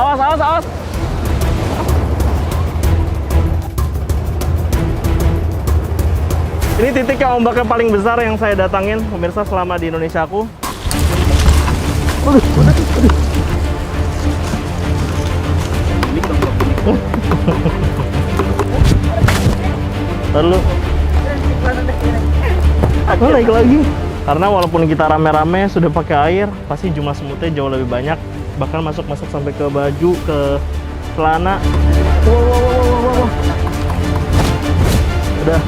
Awas, awas, awas. Ini titik yang ombaknya paling besar yang saya datangin, pemirsa, selama di Indonesia aku. Lalu aku naik lagi. Karena walaupun kita rame-rame sudah pakai air, pasti jumlah semutnya jauh lebih banyak. Bahkan masuk-masuk sampai ke baju, ke celana. Wow. Udah.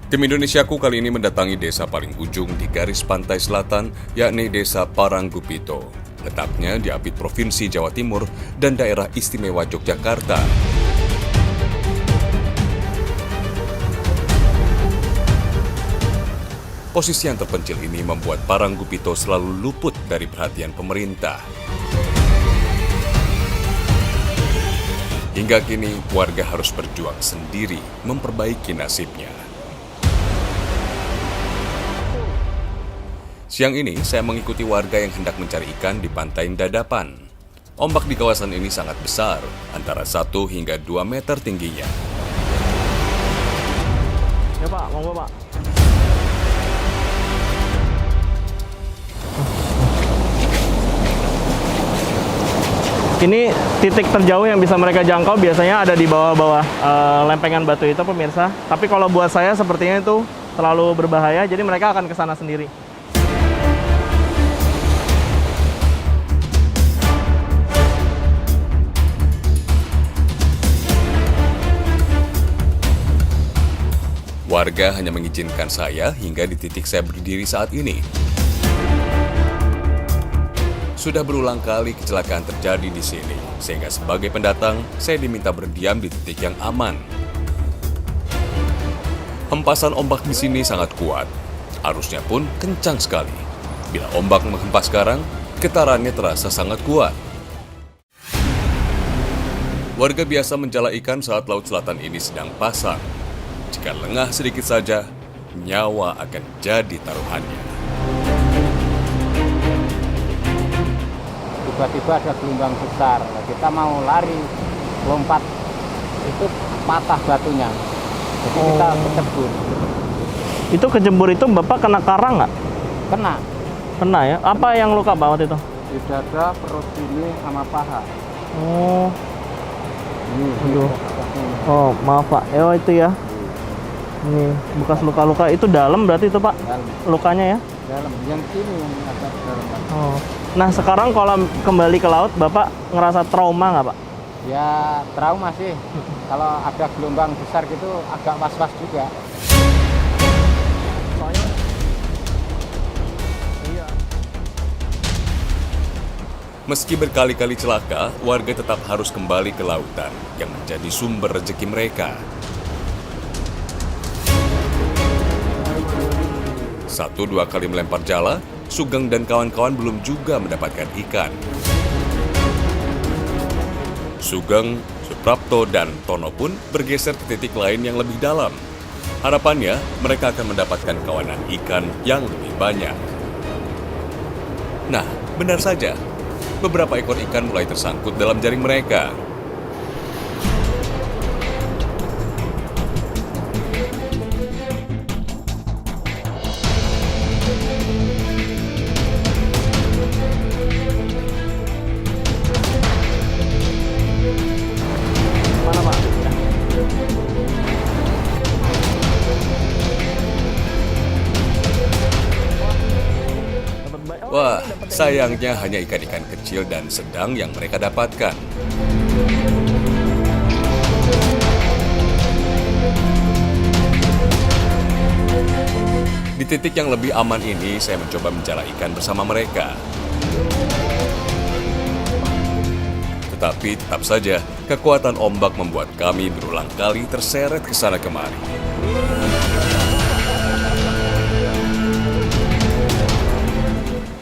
Tim Indonesiaku kali ini mendatangi desa paling ujung di garis pantai selatan, yakni Desa Paranggupito. Letaknya di Apit Provinsi Jawa Timur dan Daerah Istimewa Yogyakarta. Posisi yang terpencil ini membuat Paranggupito selalu luput dari perhatian pemerintah. Hingga kini, warga harus berjuang sendiri memperbaiki nasibnya. Siang ini, saya mengikuti warga yang hendak mencari ikan di Pantai Dadapan. Ombak di kawasan ini sangat besar, antara 1 hingga 2 meter tingginya. Ya Pak, monggo Pak. Ini titik terjauh yang bisa mereka jangkau biasanya ada di bawah-bawah lempengan batu itu, pemirsa. Tapi kalau buat saya sepertinya itu terlalu berbahaya, jadi mereka akan ke sana sendiri. Warga hanya mengizinkan saya hingga di titik saya berdiri saat ini. Sudah berulang kali kecelakaan terjadi di sini, sehingga sebagai pendatang, saya diminta berdiam di titik yang aman. Hempasan ombak di sini sangat kuat, arusnya pun kencang sekali. Bila ombak menghempas sekarang, getarannya terasa sangat kuat. Warga biasa menjala ikan saat laut selatan ini sedang pasang. Jika lengah sedikit saja, nyawa akan jadi taruhannya. Tiba-tiba ada gelombang besar, kita mau lari, lompat, itu patah batunya. Jadi kita kecebur. Itu kejebur itu Bapak kena karang nggak? Kena. Kena ya? Apa yang luka Pak waktu itu? Di dada, perut sini, sama paha. Oh, Ini. aduh. Oh, maaf Pak. Itu ya. Ini bekas luka-luka itu dalam berarti itu Pak? Dalam. Lukanya ya? Dalam. Yang sini yang agak dalam. Oh. Nah sekarang kalau kembali ke laut Bapak ngerasa trauma nggak Pak? Ya trauma sih. Kalau ada gelombang besar gitu agak was-was juga. Meski berkali-kali celaka, warga tetap harus kembali ke lautan yang menjadi sumber rezeki mereka. 1-2 kali melempar jala, Sugeng dan kawan-kawan belum juga mendapatkan ikan. Sugeng, Suprapto, dan Tono pun bergeser ke titik lain yang lebih dalam. Harapannya, mereka akan mendapatkan kawanan ikan yang lebih banyak. Nah, benar saja, beberapa ekor ikan mulai tersangkut dalam jaring mereka. Mana Pak? Wah, sayangnya hanya ikan-ikan kecil dan sedang yang mereka dapatkan. Di titik yang lebih aman ini, saya mencoba menjala ikan bersama mereka. Tetapi tetap saja, kekuatan ombak membuat kami berulang kali terseret ke sana kemari.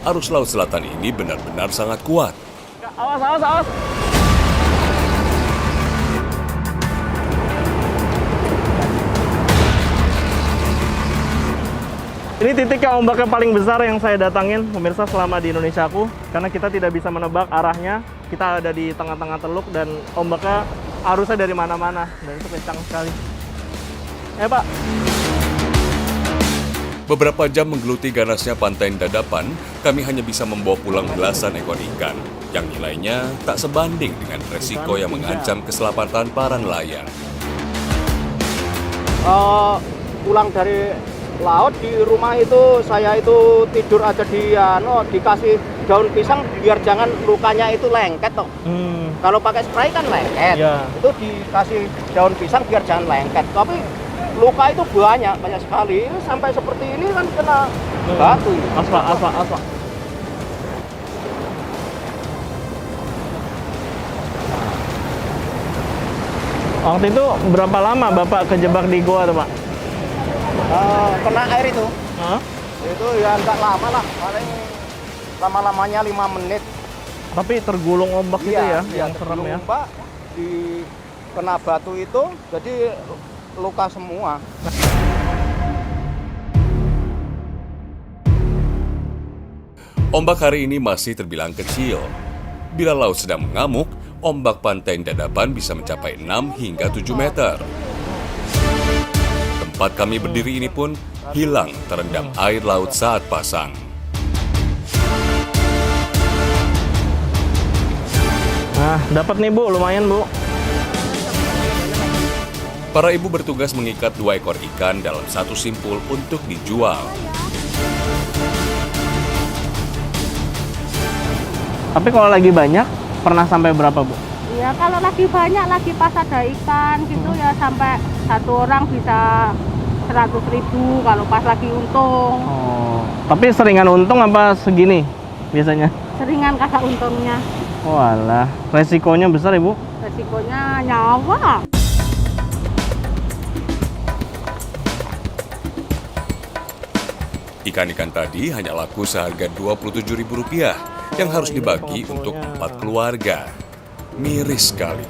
Arus laut selatan ini benar-benar sangat kuat. Awas, awas, awas. Ini titik yang ombaknya paling besar yang saya datangin, pemirsa, selama di Indonesia aku. Karena kita tidak bisa menebak arahnya. Kita ada di tengah-tengah teluk dan ombaknya arusnya dari mana-mana. Dan itu kencang sekali. Pak. Beberapa jam menggeluti ganasnya pantai Dadapan, kami hanya bisa membawa pulang belasan ekor ikan, yang nilainya tak sebanding dengan resiko yang mengancam keselamatan para nelayan. Pulang dari laut di rumah itu saya itu tidur aja dikasih daun pisang biar jangan lukanya itu lengket toh. Kalau pakai spray kan lengket. Ya. Itu dikasih daun pisang biar jangan lengket. Tapi luka itu banyak sekali. Ini sampai seperti ini kan kena batu. Asfa. Waktu itu berapa lama Bapak kejebak di gua tuh, Pak? Kena air itu. Hah? Itu ya enggak lama lah, paling lama-lamanya 5 menit. Tapi tergulung ombak gitu ya, yang serem tergulung ya. ombak, di kena batu itu, jadi luka semua. Ombak hari ini masih terbilang kecil. Bila laut sedang mengamuk, ombak pantai Dadapan bisa mencapai 6 hingga 7 meter. Tempat kami berdiri ini pun hilang terendam air laut saat pasang. Nah, dapat nih Bu, lumayan Bu. Para ibu bertugas mengikat 2 ekor ikan dalam satu simpul untuk dijual. Tapi kalau lagi banyak, pernah sampai berapa Bu? Ya kalau lagi banyak, lagi pas ada ikan gitu ya sampai satu orang bisa 100.000 kalau pas lagi untung. Oh, tapi seringan untung apa segini biasanya? Seringan kagak untungnya. Walah, resikonya besar Ibu. Resikonya nyawa. Ikan-ikan tadi hanya laku seharga Rp27.000 yang harus dibagi untuk 4 keluarga. Miris sekali.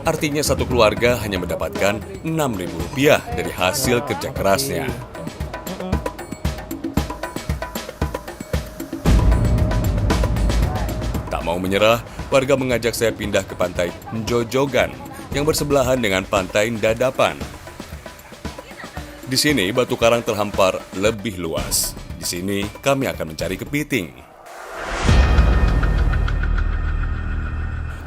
Artinya satu keluarga hanya mendapatkan Rp6.000 dari hasil kerja kerasnya. Tak mau menyerah, warga mengajak saya pindah ke pantai Njojogan yang bersebelahan dengan pantai Dadapan. Di sini batu karang terhampar lebih luas. Di sini kami akan mencari kepiting.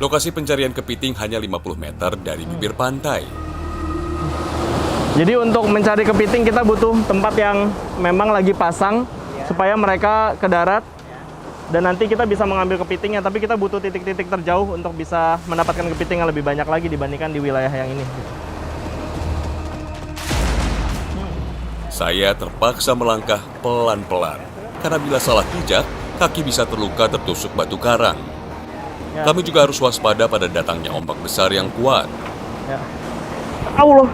Lokasi pencarian kepiting hanya 50 meter dari bibir pantai. Jadi untuk mencari kepiting kita butuh tempat yang memang lagi pasang supaya mereka ke darat dan nanti kita bisa mengambil kepitingnya, tapi kita butuh titik-titik terjauh untuk bisa mendapatkan kepiting yang lebih banyak lagi dibandingkan di wilayah yang ini. Saya terpaksa melangkah pelan-pelan karena bila salah pijak, kaki bisa terluka tertusuk batu karang. Ya. Kami juga harus waspada pada datangnya ombak besar yang kuat. Ya. Allah,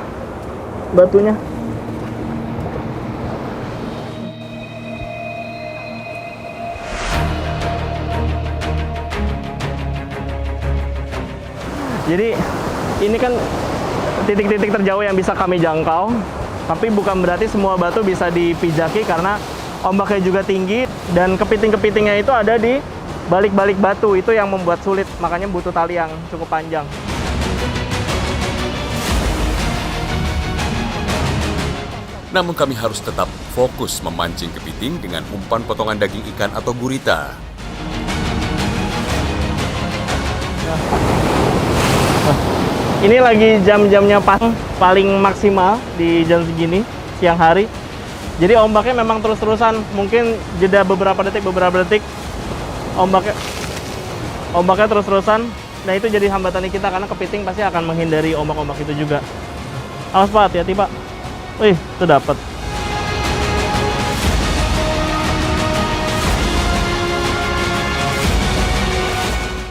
batunya. Jadi ini kan titik-titik terjauh yang bisa kami jangkau, tapi bukan berarti semua batu bisa dipijaki karena ombaknya juga tinggi dan kepiting-kepitingnya itu ada di balik-balik batu, itu yang membuat sulit, makanya butuh tali yang cukup panjang. Namun kami harus tetap fokus memancing kepiting dengan umpan potongan daging ikan atau gurita. Ini lagi jam-jamnya paling maksimal di jam segini, siang hari. Jadi ombaknya memang terus-terusan, mungkin jeda beberapa detik, ombaknya terus-terusan. Nah itu jadi hambatan kita karena kepiting pasti akan menghindari ombak-ombak itu juga. Awas Pak, hati-hati Pak. Wih, itu dapat.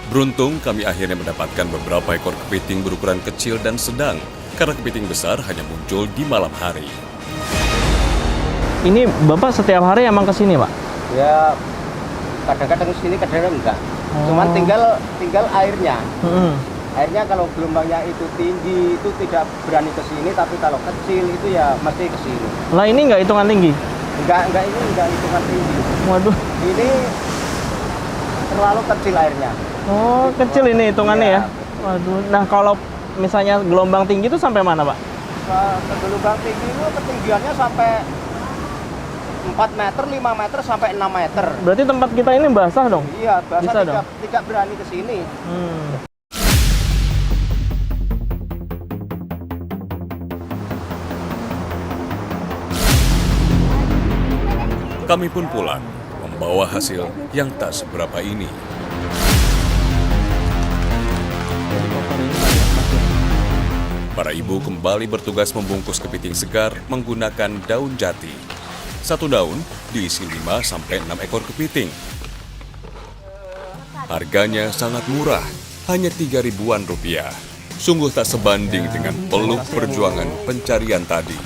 Beruntung kami akhirnya mendapatkan beberapa ekor kepiting berukuran kecil dan sedang karena kepiting besar hanya muncul di malam hari. Ini Bapak setiap hari emang kesini Pak? Ya kadang-kadang kesini, kadang-kadang enggak. Cuman tinggal airnya. Airnya kalau gelombangnya itu tinggi itu tidak berani ke sini, tapi kalau kecil itu ya mesti ke sini. Lah ini nggak hitungan tinggi? Enggak, ini enggak hitungan tinggi. Waduh. Ini terlalu kecil airnya. Oh, kecil ini hitungannya Iya. ya. Waduh. Nah, kalau misalnya gelombang tinggi itu sampai mana, Pak? Gelombang tinggi itu ketinggiannya sampai 4 meter, 5 meter, sampai 6 meter. Berarti tempat kita ini basah dong? Iya, Bisa bahasa dong? tidak berani ke sini. Kami pun pulang, membawa hasil yang tak seberapa ini. Para ibu kembali bertugas membungkus kepiting segar menggunakan daun jati. Satu daun diisi 5-6 ekor kepiting. Harganya sangat murah, hanya 3 ribuan rupiah. Sungguh tak sebanding dengan peluk perjuangan pencarian tadi.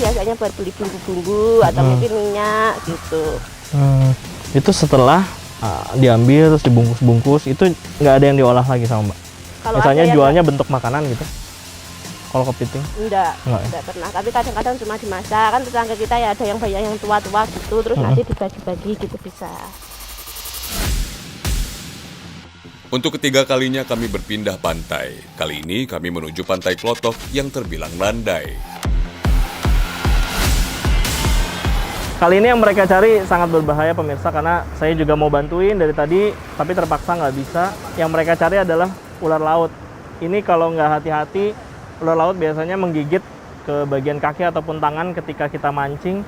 Biasanya buat beli bumbu-bumbu atau mungkin minyak gitu. Itu setelah diambil terus dibungkus-bungkus, itu nggak ada yang diolah lagi sama Mbak? Kalau Misalnya ada yang jualnya bentuk makanan gitu? Kalau kepiting? enggak Enggak ya? enggak pernah. Tapi kadang-kadang cuma dimasak. Kan tetangga kita ya ada yang banyak yang tua-tua gitu, terus nanti dibagi-bagi gitu bisa. Untuk ketiga kalinya kami berpindah pantai. Kali ini kami menuju Pantai Klotok yang terbilang landai. Kali ini yang mereka cari sangat berbahaya pemirsa, karena saya juga mau bantuin dari tadi, tapi terpaksa nggak bisa. Yang mereka cari adalah ular laut. Ini kalau nggak hati-hati, ular laut biasanya menggigit ke bagian kaki ataupun tangan ketika kita mancing.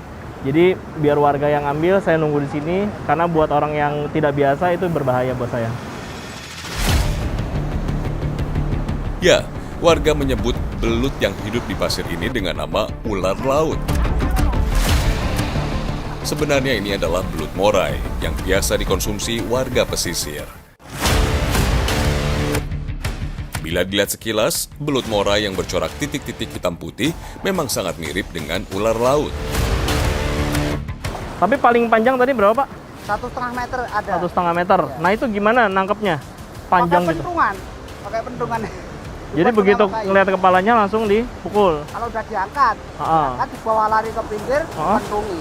Jadi biar warga yang ambil, saya nunggu di sini, karena buat orang yang tidak biasa itu berbahaya buat saya. Ya, warga menyebut belut yang hidup di pasir ini dengan nama ular laut. Sebenarnya ini adalah belut morai yang biasa dikonsumsi warga pesisir. Bila dilihat sekilas, belut morai yang bercorak titik-titik hitam putih memang sangat mirip dengan ular laut. Tapi paling panjang tadi berapa Pak? 1,5 meter ada. 1,5 meter. Nah itu gimana nangkepnya? Panjang pakai gitu. pentungan. Pakai pentungan. Jadi Bukan begitu pentungan kayu. ngeliat kepalanya langsung dipukul. Kalau udah diangkat, Ah. dibawa lari ke pinggir, Ah. pentungi.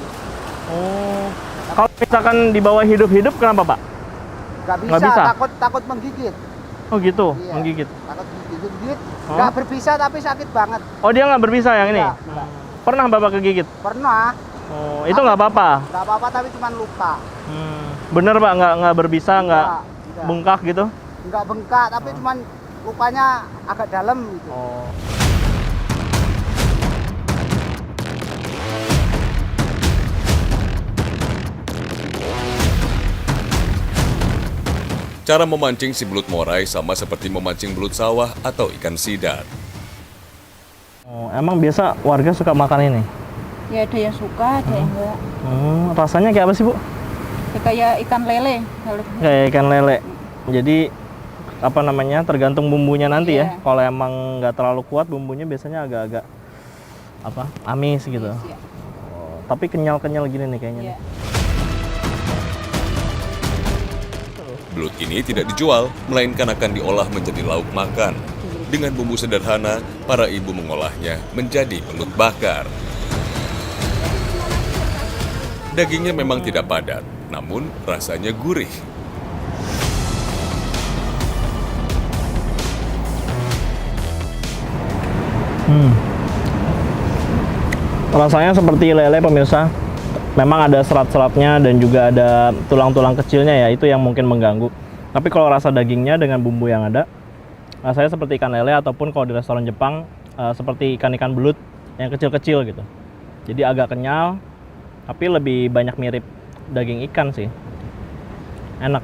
Oh. Kalau misalkan dibawa hidup-hidup kenapa Pak? Nggak bisa, Nggak bisa? takut menggigit. Oh gitu, Iya. menggigit. Takut menggigit. Oh. Nggak berbisa tapi sakit banget. Oh dia nggak berbisa yang ini? Nggak. Pernah Bapak kegigit? Pernah, Oh itu nggak apa-apa? nggak apa-apa tapi cuma luka. Bener Pak, nggak berbisa, nggak Nggak. bengkak gitu? Nggak bengkak tapi cuman lukanya agak dalam gitu. Oh. Cara memancing si belut morai sama seperti memancing belut sawah atau ikan sidar. Oh, emang biasa warga suka makan ini? Ya ada yang suka, ada yang enggak. Rasanya kayak apa sih Bu? Ya, kayak ikan lele. Kayak ikan lele. Jadi apa namanya, tergantung bumbunya nanti ya. Iya. Kalau emang nggak terlalu kuat bumbunya biasanya agak-agak apa, amis gitu. Ya. Oh, tapi kenyal-kenyal gini nih kayaknya. Ya. Belut ini tidak dijual, melainkan akan diolah menjadi lauk makan. Dengan bumbu sederhana, para ibu mengolahnya menjadi belut bakar. Dagingnya memang tidak padat, namun rasanya gurih. Rasanya seperti lele pemirsa. Memang ada serat-seratnya dan juga ada tulang-tulang kecilnya ya, itu yang mungkin mengganggu. Tapi kalau rasa dagingnya dengan bumbu yang ada, rasanya seperti ikan lele ataupun kalau di restoran Jepang seperti ikan-ikan belut yang kecil-kecil gitu. Jadi agak kenyal, tapi lebih banyak mirip daging ikan sih. Enak.